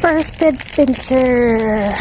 first adventure.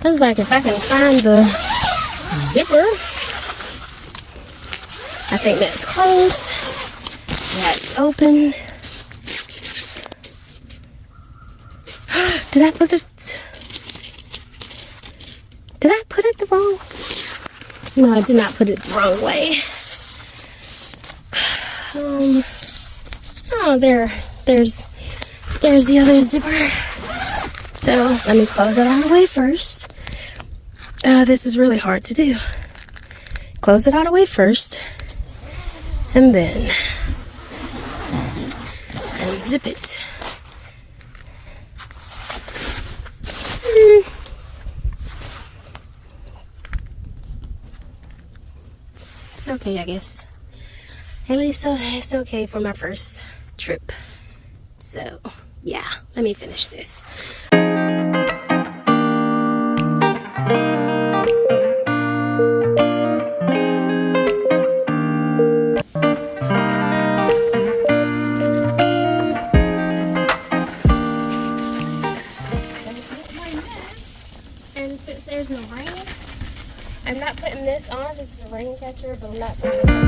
I was like, if I can find the zipper. I think that's closed. That's open. Did I put it the wrong? No, I did not put it the wrong way. Oh, there's the other zipper. So let me close it all the way first. This is really hard to do. Close it all the way first, and then unzip it. It's okay, I guess. At least it's okay for my first trip. So, yeah, let me finish this. And since there's no rain, I'm not putting this on. This is a rain catcher, but I'm not putting this on.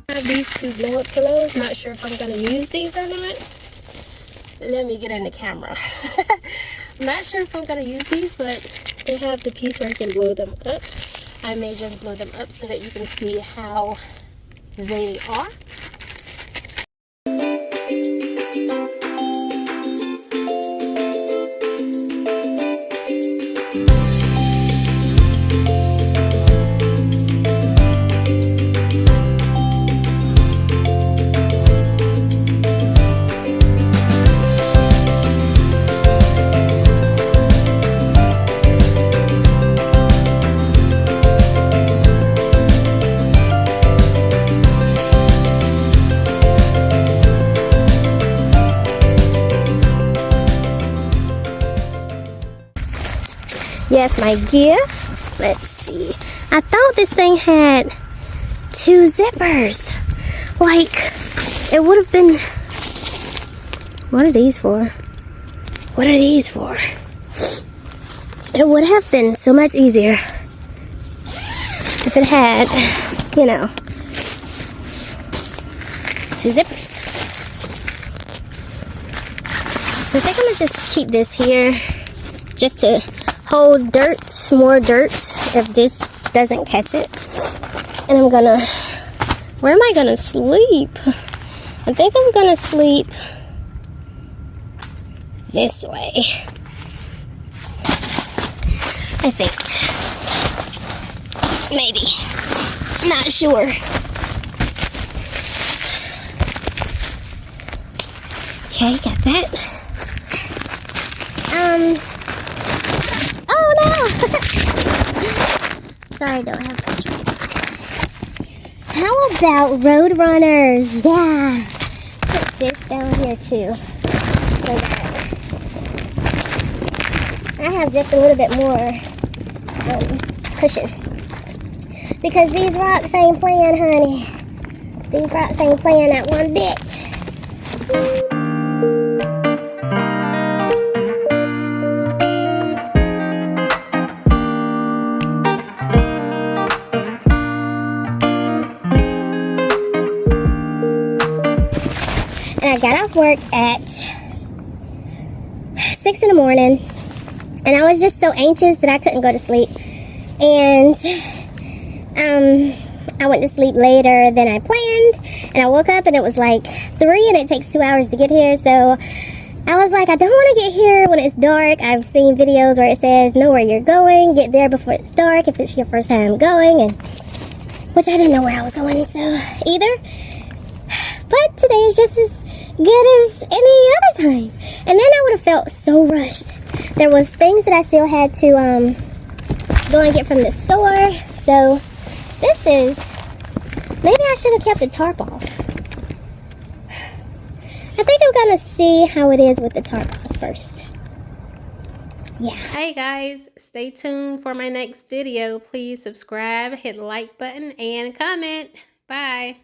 I have these two blow-up pillows. Not sure if I'm going to use these or not. Let me get in the camera. I'm not sure if I'm going to use these, but they have the piece where I can blow them up. I may just blow them up so that you can see how they are. Yes, my gear. Let's see. I thought this thing had 2 zippers. Like, it would have been... What are these for? What are these for? It would have been so much easier if it had, you know, 2 zippers. So I think I'm going to just keep this here just to hold dirt, more dirt, if this doesn't catch it. And I'm gonna, where am I gonna sleep? I think I'm gonna sleep this way. I think. Maybe. Not sure. Okay, got that. Oh no! Sorry, I don't have controls. How about road runners? Yeah. Put this down here too, so that I have just a little bit more cushion. Because these rocks ain't playing, honey. These rocks ain't playing that one bit. And I got off work at 6 in the morning, and I was just so anxious that I couldn't go to sleep. And I went to sleep later than I planned, and I woke up and it was like 3, and it takes 2 hours to get here. So I was like, I don't want to get here when it's dark. I've seen videos where it says know where you're going, get there before it's dark if it's your first time going, and which I didn't know where I was going so either. But today is just as good as any other time. And then I would have felt so rushed. There was things that I still had to go and get from the store. So this is, maybe I should have kept the tarp off. I think I'm gonna see how it is with the tarp off first. Yeah. Hey guys, stay tuned for my next video. Please subscribe, hit the like button, and comment. Bye.